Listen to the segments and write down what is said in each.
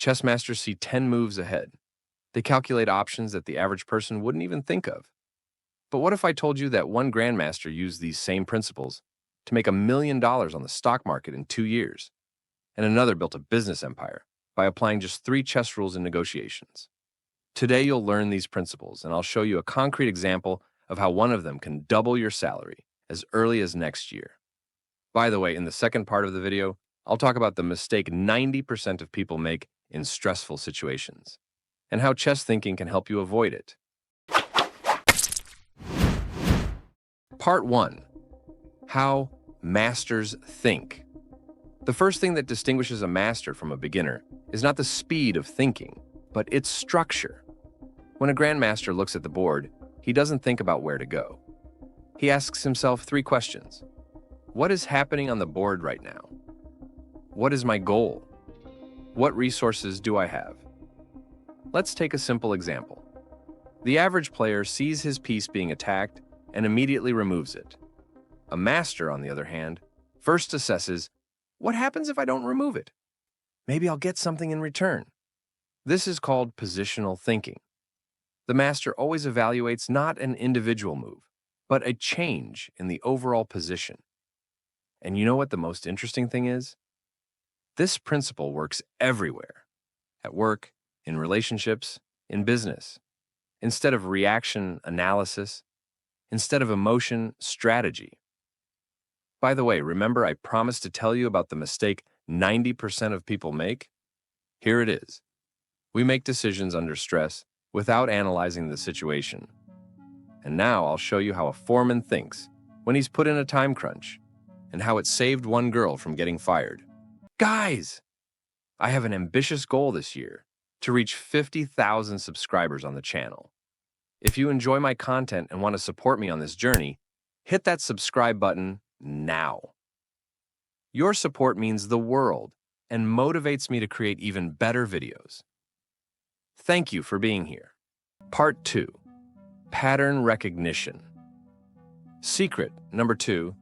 Chess masters see 10 moves ahead. They calculate options that the average person wouldn't even think of. But what if I told you that one grandmaster used these same principles to make $1 million on the stock market in 2 years, and another built a business empire by applying just 3 chess rules in negotiations? Today, you'll learn these principles, and I'll show you a concrete example of how one of them can double your salary as early as next year. By the way, in the second part of the video, I'll talk about the mistake 90% of people make in stressful situations, and how chess thinking can help you avoid it. Part 1. How masters think. The first thing that distinguishes a master from a beginner is not the speed of thinking, but its structure. When a grandmaster looks at the board, he doesn't think about where to go. He asks himself 3 questions. What is happening on the board right now? What is my goal? What resources do I have? Let's take a simple example. The average player sees his piece being attacked and immediately removes it. A master, on the other hand, first assesses, what happens if I don't remove it? Maybe I'll get something in return. This is called positional thinking. The master always evaluates not an individual move, but a change in the overall position. And you know what the most interesting thing is? This principle works everywhere. At work, in relationships, in business. Instead of reaction, analysis. Instead of emotion, strategy. By the way, remember I promised to tell you about the mistake 90% of people make? Here it is. We make decisions under stress without analyzing the situation. And now I'll show you how a foreman thinks when he's put in a time crunch, and how it saved one girl from getting fired. Guys, I have an ambitious goal this year to reach 50,000 subscribers on the channel. If you enjoy my content and want to support me on this journey, hit that subscribe button now. Your support means the world and motivates me to create even better videos. Thank you for being here. Part 2. Pattern recognition. Secret number 2.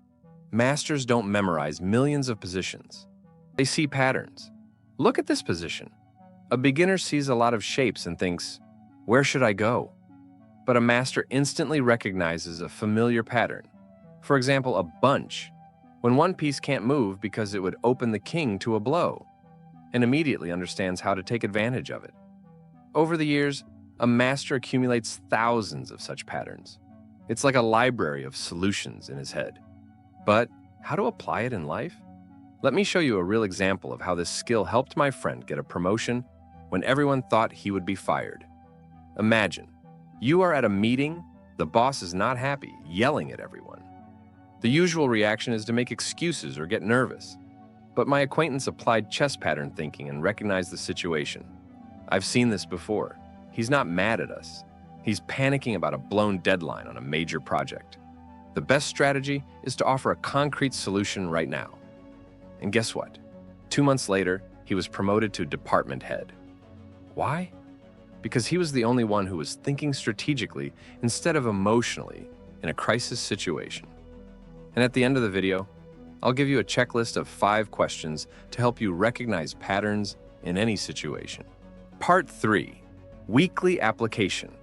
Masters don't memorize millions of positions. They see patterns. Look at this position. A beginner sees a lot of shapes and thinks, where should I go? But a master instantly recognizes a familiar pattern. For example, a bunch, when one piece can't move because it would open the king to a blow, and immediately understands how to take advantage of it. Over the years, a master accumulates thousands of such patterns. It's like a library of solutions in his head. But how to apply it in life? Let me show you a real example of how this skill helped my friend get a promotion when everyone thought he would be fired. Imagine, you are at a meeting, the boss is not happy, yelling at everyone. The usual reaction is to make excuses or get nervous. But my acquaintance applied chess pattern thinking and recognized the situation. I've seen this before. He's not mad at us. He's panicking about a blown deadline on a major project. The best strategy is to offer a concrete solution right now. And guess what? 2 months later, he was promoted to department head. Why? Because he was the only one who was thinking strategically instead of emotionally in a crisis situation. And at the end of the video, I'll give you a checklist of 5 questions to help you recognize patterns in any situation. Part 3. Weekly application.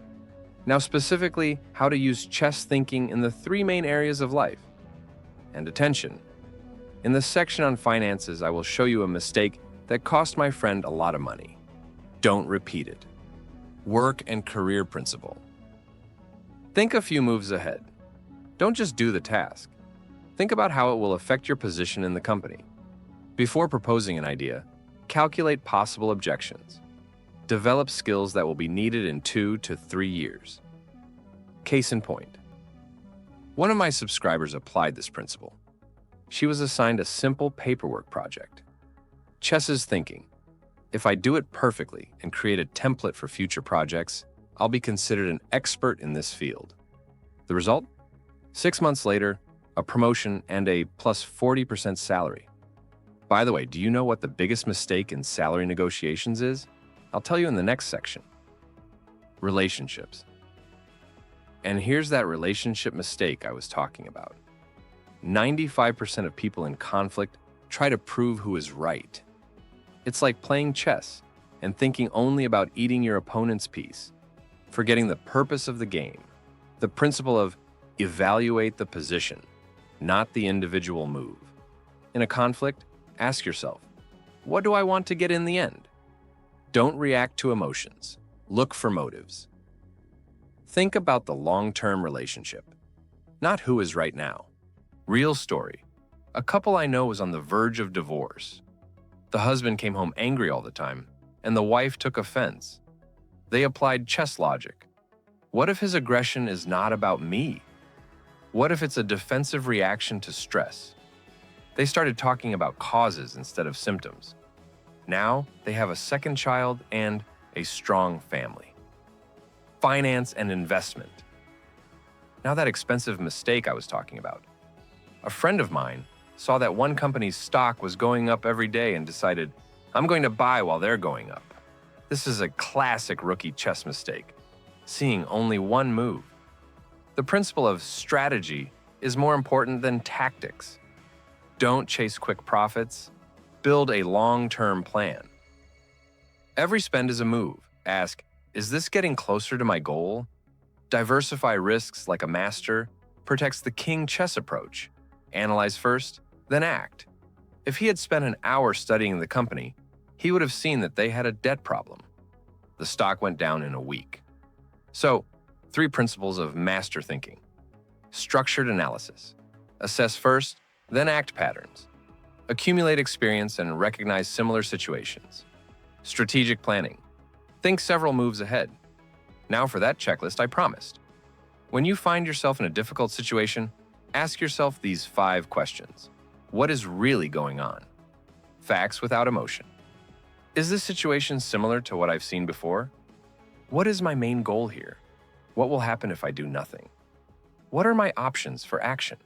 Now specifically, how to use chess thinking in the 3 main areas of life. And attention. In the section on finances, I will show you a mistake that cost my friend a lot of money. Don't repeat it. Work and career principle. Think a few moves ahead. Don't just do the task. Think about how it will affect your position in the company. Before proposing an idea, calculate possible objections. Develop skills that will be needed in 2 to 3 years. Case in point. One of my subscribers applied this principle. She was assigned a simple paperwork project. Chess is thinking, if I do it perfectly and create a template for future projects, I'll be considered an expert in this field. The result? 6 months later, a promotion and a plus 40% salary. By the way, do you know what the biggest mistake in salary negotiations is? I'll tell you in the next section. Relationships. And here's that relationship mistake I was talking about. 95% of people in conflict try to prove who is right. It's like playing chess. and thinking only about eating your opponent's piece, forgetting the purpose of the game, the principle of evaluate the position, not the individual move. In a conflict, ask yourself, what do I want to get in the end? Don't react to emotions. Look for motives. Think about the long-term relationship, not who is right now. Real story. A couple I know was on the verge of divorce. The husband came home angry all the time, and the wife took offense. They applied chess logic. What if his aggression is not about me? What if it's a defensive reaction to stress? They started talking about causes instead of symptoms. Now they have a second child and a strong family. Finance and investment. Now that expensive mistake I was talking about. A friend of mine saw that one company's stock was going up every day and decided, I'm going to buy while they're going up. This is a classic rookie chess mistake, seeing only one move. The principle of strategy is more important than tactics. Don't chase quick profits. Build a long-term plan. Every spend is a move. Ask, is this getting closer to my goal? Diversify risks like a master protects the king chess approach. Analyze first, then act. If he had spent an hour studying the company, he would have seen that they had a debt problem. The stock went down in a week. So, 3 principles of master thinking. Structured analysis. Assess first, then act patterns. Accumulate experience and recognize similar situations. Strategic planning. Think several moves ahead. Now for that checklist I promised. When you find yourself in a difficult situation, ask yourself these 5 questions. What is really going on? Facts without emotion. Is this situation similar to what I've seen before? What is my main goal here? What will happen if I do nothing? What are my options for action?